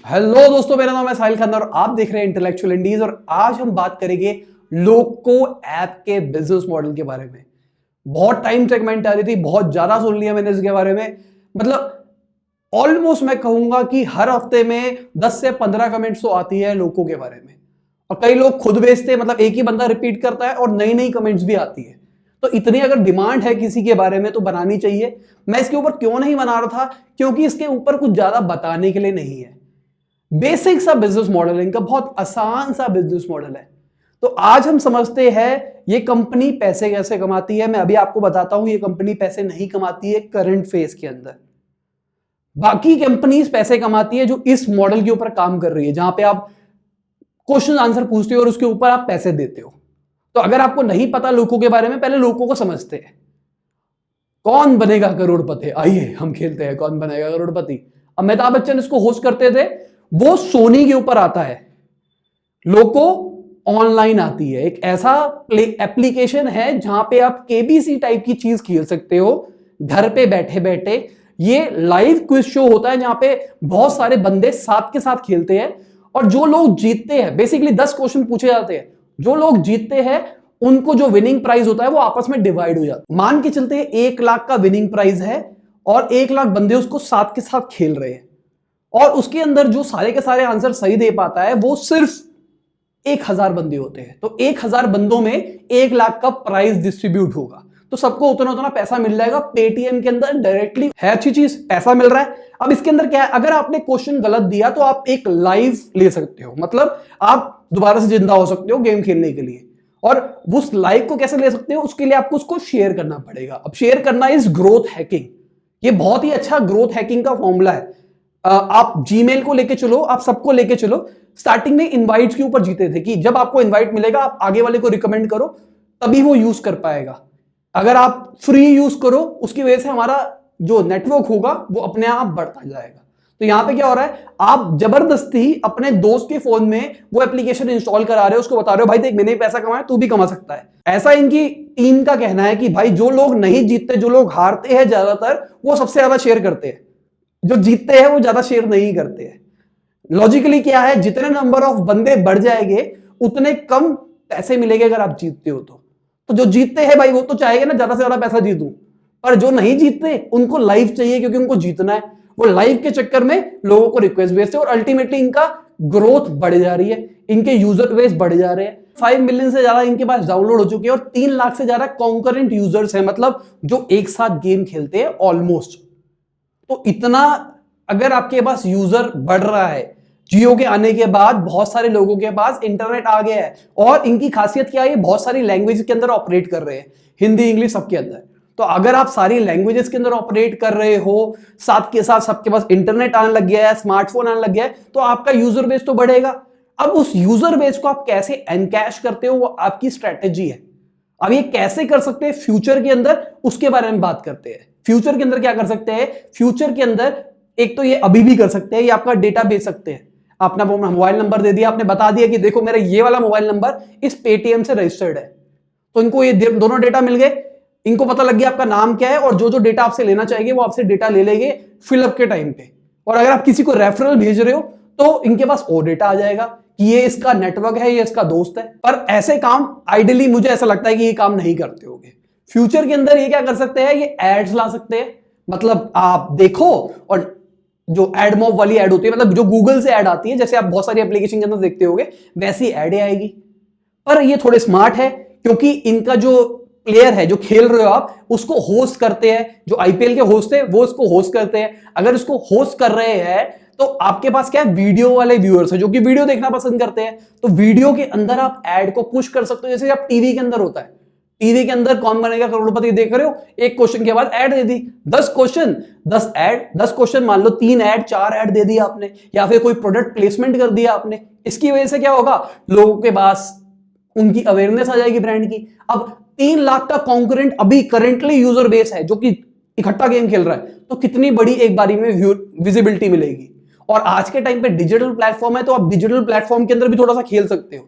Hello दोस्तों, मेरा नाम है साहिल खन्ना और आप देख रहे हैं इंटेलेक्चुअल इंडीज। और आज हम बात करेंगे लोको ऐप के बिजनेस मॉडल के बारे में। बहुत टाइम से कमेंट आ रही थी, बहुत ज्यादा सुन लिया मैंने इसके बारे में। मतलब ऑलमोस्ट मैं कहूंगा कि हर हफ्ते में 10 से 15 कमेंट्स तो आती है लोको के बारे में। और कई लोग खुद भेजते हैं, मतलब एक ही बंदा रिपीट करता है और नई नई कमेंट्स भी आती है। तो इतनी अगर डिमांड है किसी के बारे में तो बनानी चाहिए। मैं इसके ऊपर क्यों नहीं बना रहा था, क्योंकि इसके ऊपर कुछ ज्यादा बताने के लिए नहीं है। बेसिक सा बिजनेस मॉडल है इनका, बहुत आसान सा बिजनेस मॉडल है। तो आज हम समझते हैं ये कंपनी पैसे कैसे कमाती है। मैं अभी आपको बताता हूं ये कंपनी पैसे नहीं कमाती है करंट फेज के अंदर। बाकी कंपनीज पैसे कमाती है जो इस मॉडल के ऊपर काम कर रही है, जहां पे आप क्वेश्चन आंसर पूछते हो और उसके ऊपर आप पैसे देते हो। तो अगर आपको नहीं पता लोगों के बारे में, पहले लोगों को समझते हैं। कौन बनेगा करोड़पति, आइए हम खेलते हैं कौन बनेगा करोड़पति। अमिताभ बच्चन इसको होस्ट करते थे, वो सोनी के ऊपर आता है। लोको ऑनलाइन आती है, एक ऐसा एप्लीकेशन है जहां पे आप केबीसी टाइप की चीज खेल सकते हो घर पे बैठे बैठे। ये लाइव क्विज शो होता है जहां पे बहुत सारे बंदे साथ के साथ खेलते हैं और जो लोग जीतते हैं, बेसिकली 10 क्वेश्चन पूछे जाते हैं, जो लोग जीतते हैं उनको जो विनिंग प्राइज होता है वो आपस में डिवाइड हो जाता है। मान के चलते 1 लाख का विनिंग प्राइज है और 1 लाख बंदे उसको साथ के साथ खेल रहे हैं और उसके अंदर जो सारे के सारे आंसर सही दे पाता है वो सिर्फ 1000 बंदे होते हैं। तो 1000 बंदों में 1 लाख का प्राइज डिस्ट्रीब्यूट होगा, तो सबको उतना उतना पैसा मिल जाएगा। पेटीएम के अंदर डायरेक्टली है, अच्छी चीज, पैसा मिल रहा है। अब इसके अंदर क्या है, अगर आपने क्वेश्चन गलत दिया तो आप एक लाइव ले सकते हो, मतलब आप दोबारा से जिंदा हो सकते हो गेम खेलने के लिए। और उस लाइव को कैसे ले सकते हो, उसके लिए आपको उसको शेयर करना पड़ेगा। अब शेयर करना इज ग्रोथ हैकिंग। ये बहुत ही अच्छा ग्रोथ हैकिंग का फॉर्मूला है। आप जीमेल को लेके चलो, आप सबको लेके चलो। स्टार्टिंग में इनवाइट्स के ऊपर जीते थे कि जब आपको इनवाइट मिलेगा आप आगे वाले को रिकमेंड करो, तभी वो यूज कर पाएगा। अगर आप फ्री यूज करो, उसकी वजह से हमारा जो नेटवर्क होगा वो अपने आप बढ़ता जाएगा। तो यहां पे क्या हो रहा है, आप जबरदस्ती अपने दोस्त के फोन में वो एप्लीकेशन इंस्टॉल करा रहे हो, उसको बता रहे हो भाई देख मैंने पैसा कमाया, तू भी कमा सकता है। ऐसा इनकी टीम का कहना है कि भाई जो लोग नहीं जीतते, जो लोग हारते हैं ज्यादातर, वो सबसे ज्यादा शेयर करते हैं। जो जीतते हैं वो ज्यादा शेयर नहीं करते हैं। लॉजिकली क्या है, जितने नंबर ऑफ बंदे बढ़ जाएंगे उतने कम पैसे मिलेंगे अगर आप जीतते हो तो जो जीतते हैं भाई वो तो चाहेंगे ना ज्यादा से ज्यादा पैसा जीतूं, पर जो नहीं जीतते उनको लाइव चाहिए क्योंकि उनको जीतना है। वो लाइव के चक्कर में लोगों को रिक्वेस्ट भेजते हैं और अल्टीमेटली इनका ग्रोथ बढ़ जा रही है, इनके यूजर बेस बढ़ जा रहे हैं। 5 मिलियन से ज्यादा इनके पास डाउनलोड हो चुके हैं और 3 लाख से ज्यादा कॉन्करेंट यूजर्स हैं, मतलब जो एक साथ गेम खेलते हैं ऑलमोस्ट। तो इतना अगर आपके पास यूजर बढ़ रहा है, जियो के आने के बाद बहुत सारे लोगों के पास इंटरनेट आ गया है और इनकी खासियत क्या है, बहुत सारी लैंग्वेज के अंदर ऑपरेट कर रहे हैं, हिंदी इंग्लिश सबके अंदर। तो अगर आप सारी लैंग्वेजेस के अंदर ऑपरेट कर रहे हो, साथ के साथ सबके पास इंटरनेट आने लग गया है, स्मार्टफोन आने लग गया है, तो आपका यूजर बेस तो बढ़ेगा। अब उस यूजर बेस को आप कैसे एनकैश करते हो वो आपकी स्ट्रेटेजी है। अब ये कैसे कर सकते हैं फ्यूचर के अंदर, उसके बारे में बात करते हैं। फ्यूचर के अंदर क्या कर सकते हैं, फ्यूचर के अंदर एक तो ये अभी भी कर सकते हैं, ये आपका डेटा बेच सकते हैं। अपना मोबाइल नंबर दे दिया, आपने बता दिया कि देखो मेरा ये वाला मोबाइल नंबर इस पेटीएम से रजिस्टर्ड है, तो इनको ये दोनों डेटा मिल गए। इनको पता लग गया आपका नाम क्या है और जो जो डेटा आपसे लेना चाहिए वो आपसे डेटा ले लेंगे फिलअप के टाइम पे। और अगर आप किसी को रेफरल भेज रहे हो तो इनके पास और डेटा आ जाएगा कि ये इसका नेटवर्क है, ये इसका दोस्त है। पर ऐसे काम आइडियली मुझे ऐसा लगता है कि ये काम नहीं करते होंगे। फ्यूचर के अंदर ये क्या कर सकते हैं, ये एड्स ला सकते हैं। मतलब आप देखो, और जो एड मॉब वाली एड होती है, मतलब जो गूगल से एड आती है, जैसे आप बहुत सारी एप्लीकेशन के अंदर देखते होंगे, वैसी एड आएगी। पर ये थोड़े स्मार्ट है क्योंकि इनका जो प्लेयर है, जो खेल रहे हो आप, उसको होस्ट करते हैं। जो आईपीएल के होस्ट है वो इसको होस्ट करते हैं। अगर इसको होस्ट कर रहे हैं तो आपके पास क्या है, वीडियो वाले व्यूअर्स है जो कि वीडियो देखना पसंद करते हैं। तो वीडियो के अंदर आप एड को पुश कर सकते हो, जैसे आप टीवी के अंदर होता है। टीवी के अंदर कौन बनेगा करोड़पति देख रहे हो, एक क्वेश्चन के बाद ऐड दे दी, 10 क्वेश्चन 10 ऐड, 10 क्वेश्चन मान लो 3 ऐड 4 ऐड दे दिया आपने, या फिर कोई प्रोडक्ट प्लेसमेंट कर दिया आपने। इसकी वजह से क्या होगा, लोगों के पास उनकी अवेयरनेस आ जाएगी ब्रांड की। अब 3 लाख का कॉन्करेंट अभी करेंटली यूजर बेस है जो कि इकट्ठा गेम खेल रहा है, तो कितनी बड़ी एक बारी में विजिबिलिटी मिलेगी। और आज के टाइम पे डिजिटल प्लेटफॉर्म है, तो आप डिजिटल प्लेटफॉर्म के अंदर भी थोड़ा सा खेल सकते हो।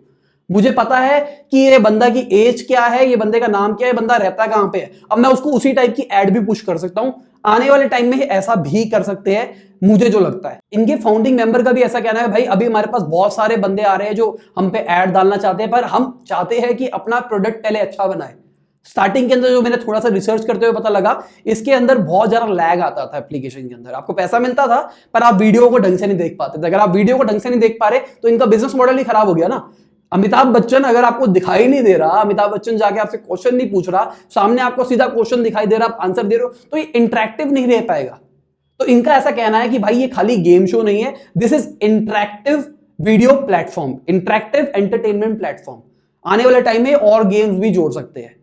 मुझे पता है कि ये बंदा की एज क्या है, ये बंदे का नाम क्या है, बंदा रहता कहां पे है, अब मैं उसको उसी टाइप की एड भी पुश कर सकता हूं। आने वाले टाइम में ऐसा भी कर सकते हैं, मुझे जो लगता है। इनके फाउंडिंग मेंबर का भी ऐसा कहना है, भाई अभी हमारे पास बहुत सारे बंदे आ रहे हैं जो हम पे ऐड डालना चाहते हैं, पर हम चाहते हैं कि अपना प्रोडक्ट पहले अच्छा बनाए। स्टार्टिंग के अंदर जो मैंने थोड़ा सा रिसर्च करते हुए पता लगा, इसके अंदर बहुत ज्यादा लैग आता था एप्लीकेशन के अंदर। आपको पैसा मिलता था पर आप वीडियो को ढंग से नहीं देख पाते थे। अगर आप वीडियो को ढंग से नहीं देख पा रहे तो इनका बिजनेस मॉडल ही खराब हो गया ना। अमिताभ बच्चन अगर आपको दिखाई नहीं दे रहा, अमिताभ बच्चन जाके आपसे क्वेश्चन नहीं पूछ रहा, सामने आपको सीधा क्वेश्चन दिखाई दे रहा, आप आंसर दे रहे हो, तो ये इंटरेक्टिव नहीं रह पाएगा। तो इनका ऐसा कहना है कि भाई ये खाली गेम शो नहीं है, this is interactive video platform, interactive entertainment platform. आने वाले टाइम में और गेम्स भी जोड़ सकते हैं।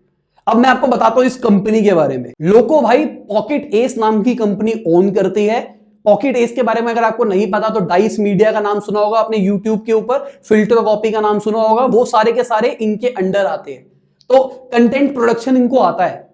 अब मैं आपको बताता हूं इस कंपनी के बारे में। लोको भाई पॉकेट एस नाम की कंपनी ओन करती है। पॉकेट एस के बारे में अगर आपको नहीं पता तो डाइस मीडिया का नाम सुना होगा आपने यूट्यूब के ऊपर, फिल्टर कॉपी का नाम सुना होगा, वो सारे के सारे इनके अंडर आते हैं। तो कंटेंट प्रोडक्शन इनको आता है।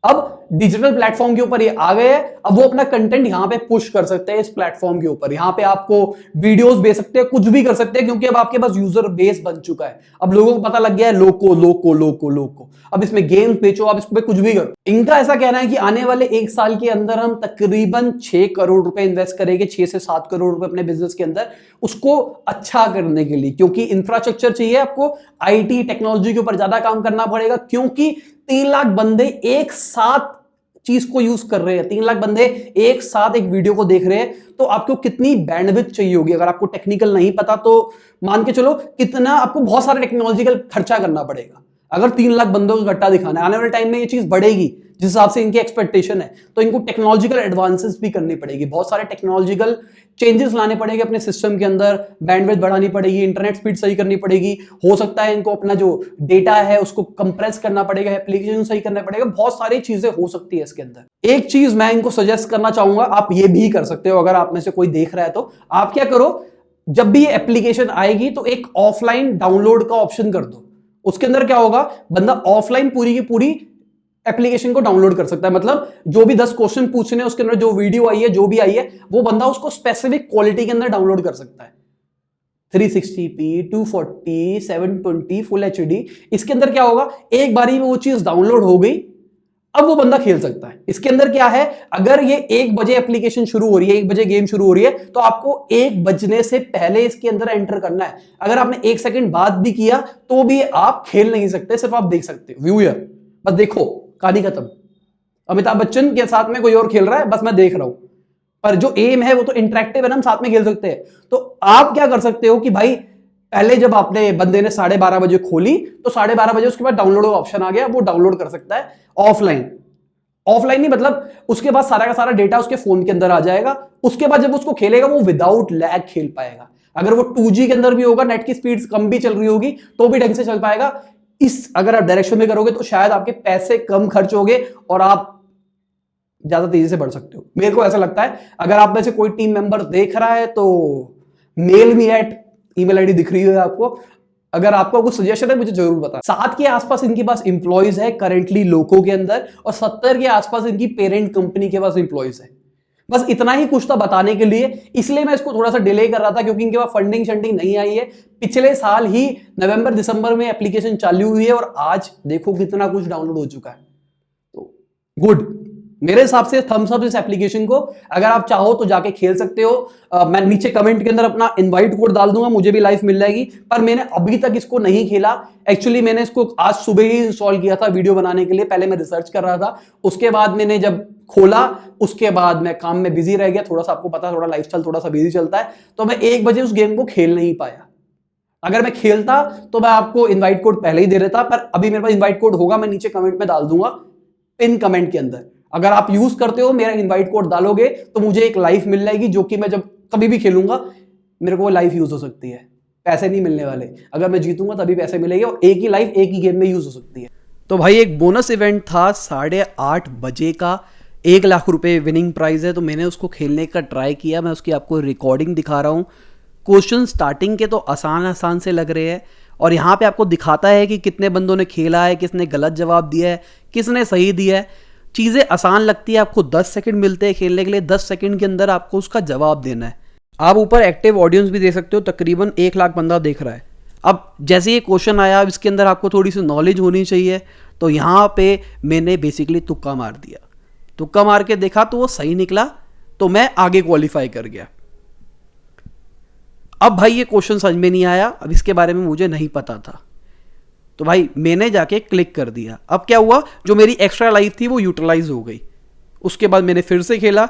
अब डिजिटल प्लेटफॉर्म के ऊपर ये आ गए हैं, अब वो अपना कंटेंट यहां पे पुश कर सकते हैं इस प्लेटफॉर्म के ऊपर। यहां पे आपको वीडियोस भेज सकते हैं, कुछ भी कर सकते हैं, क्योंकि अब आपके पास यूजर बेस बन चुका है। अब लोगों को पता लग गया है लोको लोको लोको लोको। अब इसमें गेम्स बेचो, आप इस पे कुछ भी करो। इनका ऐसा कहना है कि आने वाले 1 साल के अंदर हम तकरीबन 6 करोड़ रुपए इन्वेस्ट करेंगे, 6 से 7 करोड़ रुपए अपने बिजनेस के अंदर, उसको अच्छा करने के लिए। क्योंकि इंफ्रास्ट्रक्चर चाहिए आपको, आईटी टेक्नोलॉजी के ऊपर ज्यादा काम करना पड़ेगा, क्योंकि 3 लाख बंदे एक साथ चीज को यूज कर रहे हैं। 3 लाख बंदे एक साथ एक वीडियो को देख रहे हैं, तो आपको कितनी बैंडविड्थ चाहिए होगी। अगर आपको टेक्निकल नहीं पता तो मान के चलो कितना आपको बहुत सारा टेक्नोलॉजिकल खर्चा करना पड़ेगा। अगर 3 लाख बंदों को इकट्ठा दिखाना है, आने वाले टाइम में ये चीज बढ़ेगी जिस हिसाब से इनकी एक्सपेक्टेशन है, तो इनको टेक्नोलॉजिकल एडवांसेस भी करनी पड़ेगी, बहुत सारे टेक्नोलॉजिकल चेंजेस लाने पड़ेंगे अपने सिस्टम के अंदर, बैंडविड्थ बढ़ानी पड़ेगी, इंटरनेट स्पीड सही करनी पड़ेगी, हो सकता है इनको अपना जो डेटा है उसको कंप्रेस करना पड़ेगा, एप्लीकेशन सही करना पड़ेगा, बहुत सारी चीजें हो सकती है इसके अंदर। एक चीज मैं इनको सजेस्ट करना चाहूंगा, आप ये भी कर सकते हो, अगर आप में से कोई देख रहा है तो आप क्या करो, जब भी ये एप्लीकेशन आएगी तो एक ऑफलाइन डाउनलोड का ऑप्शन कर दो। उसके अंदर क्या होगा, बंदा ऑफलाइन पूरी की पूरी एप्लीकेशन को डाउनलोड कर सकता है। मतलब जो भी 10 क्वेश्चन पूछने हैं उसके अंदर जो वीडियो आई है, जो भी आई है, वो बंदा उसको स्पेसिफिक क्वालिटी के अंदर डाउनलोड कर सकता है। 360p 240 720 full HD. इसके अंदर क्या होगा, एक बारी में वो चीज डाउनलोड हो गई, अब वो बंदा खेल सकता है। इसके अंदर क्या है, अगर ये 1 बजे एप्लीकेशन शुरू हो रही है, 1 बजे गेम शुरू हो रही है, तो आपको 1 बजने से पहले इसके अंदर एंटर करना है। अगर आपने 1 सेकंड बाद भी किया तो भी आप खेल नहीं सकते, सिर्फ आप देख सकते हो। व्यूअर बस देखो, कहानी खत्म। अमिताभ बच्चन के साथ में कोई और खेल रहा है, बस मैं देख रहा हूं, पर जो एम है वो तो इंटरेक्टिव है ना, हम साथ में खेल सकते हैं। तो आप क्या कर सकते हो कि भाई पहले जब आपने बंदे ने 12:30 बजे खोली तो 12:30 बजे उसके बाद डाउनलोड का ऑप्शन आ गया, वो डाउनलोड कर सकता है ऑफलाइन। ऑफलाइन नहीं मतलब उसके बाद सारा का सारा डेटा उसके फोन के अंदर आ जाएगा। उसके बाद जब उसको खेलेगा वो विदाउट लैग खेल पाएगा। अगर वो 2G के अंदर भी होगा, नेट की स्पीड कम भी चल रही होगी, तो भी ढंग से चल पाएगा। इस अगर आप डायरेक्शन में करोगे तो शायद आपके पैसे कम खर्च होंगे और आप ज्यादा तेजी से बढ़ सकते हो। मेरे को ऐसा लगता है। अगर आप में से कोई टीम मेंबर देख रहा है तो mail me at email ID दिख रही है आपको, अगर आपको कुछ सजेशन है मुझे जरूर बताएं। 7 के आसपास इनके पास इंप्लॉइज है करंटली लोको के अंदर, और 70 के आसपास इनकी पेरेंट कंपनी के पास इंप्लॉइज है। बस इतना ही कुछ था बताने के लिए, इसलिए मैं इसको थोड़ा सा डिले कर रहा था, क्योंकि इनके पास फंडिंग शंडिंग नहीं आई है। पिछले साल ही नवंबर दिसंबर में एप्लीकेशन चालू हुई है और आज देखो कितना कुछ डाउनलोड हो चुका है। तो गुड, मेरे हिसाब से थम्स अप इस एप्लीकेशन को। अगर आप चाहो तो जाके खेल सकते हो। मैं नीचे कमेंट के अंदर अपना इनवाइट कोड डाल दूंगा, मुझे भी लाइव मिल जाएगी। पर मैंने अभी तक इसको नहीं खेला। एक्चुअली मैंने इसको आज सुबह ही इंस्टॉल किया था वीडियो बनाने के लिए। पहले मैं रिसर्च कर रहा था, उसके बाद मैंने जब खोला उसके बाद मैं काम में बिजी रह गया। थोड़ा सा आपको पता, थोड़ा लाइफस्टाइल थोड़ा सा बिजी चलता है, तो मैं 1 बजे उस गेम को खेल नहीं पाया। अगर मैं खेलता तो मैं आपको इनवाइट कोड पहले ही दे देता, पर अभी मेरे पास इनवाइट कोड होगा, मैं नीचे कमेंट में डाल दूंगा, पिन कमेंट के अंदर। अगर आप यूज करते हो, मेरा इनवाइट कोड डालोगे तो मुझे एक लाइफ मिल जाएगी, जो कि मैं जब कभी भी खेलूंगा मेरे को वो लाइफ यूज हो सकती है। पैसे नहीं मिलने वाले, अगर मैं जीतूंगा तभी पैसे मिलेंगे, और एक ही लाइफ एक ही गेम में यूज हो सकती है। तो भाई एक बोनस इवेंट था 8:30 बजे का, 1 लाख रुपए विनिंग प्राइज है। तो मैंने उसको खेलने का ट्राई किया, मैं उसकी आपको रिकॉर्डिंग दिखा रहा हूँ। क्वेश्चन स्टार्टिंग के तो आसान से लग रहे हैं, और यहाँ पे आपको दिखाता है कि कितने बंदों ने खेला है, किसने गलत जवाब दिया है, किसने सही दिया है। चीज़ें आसान लगती है, आपको 10 सेकंड मिलते हैं खेलने के लिए। 10 सेकंड के अंदर आपको उसका जवाब देना है। आप ऊपर एक्टिव ऑडियंस भी दे सकते हो, तकरीबन 1 लाख बंदा देख रहा है। अब जैसे ये क्वेश्चन आया, अब इसके अंदर आपको थोड़ी सी नॉलेज होनी चाहिए, तो यहाँ पे मैंने बेसिकली तुक्का मार दिया। तुक्का मार के देखा तो वो सही निकला, तो मैं आगे क्वालिफाई कर गया। अब भाई ये क्वेश्चन समझ में नहीं आया, अब इसके बारे में मुझे नहीं पता था, तो भाई मैंने जाके क्लिक कर दिया। अब क्या हुआ, जो मेरी एक्स्ट्रा लाइफ थी वो यूटिलाइज हो गई। उसके बाद मैंने फिर से खेला,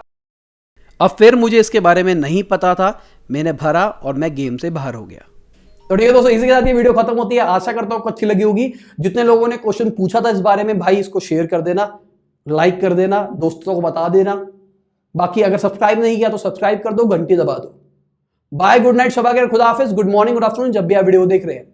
अब फिर मुझे इसके बारे में नहीं पता था, मैंने भरा और मैं गेम से बाहर हो गया। तो ठीक है दोस्तों, इसी के साथ ये वीडियो खत्म होती है। आशा करता हूं आपको अच्छी लगी होगी। जितने लोगों ने क्वेश्चन पूछा था इस बारे में, भाई इसको शेयर कर देना, लाइक कर देना, दोस्तों को बता देना। बाकी अगर सब्सक्राइब नहीं किया तो सब्सक्राइब कर दो, घंटी दबा दो। बाय, गुड नाइट, शबा खैर, खुदा हाफिज, गुड मॉर्निंग, गुड आफ्टरनून, जब भी आप वीडियो देख रहे हैं।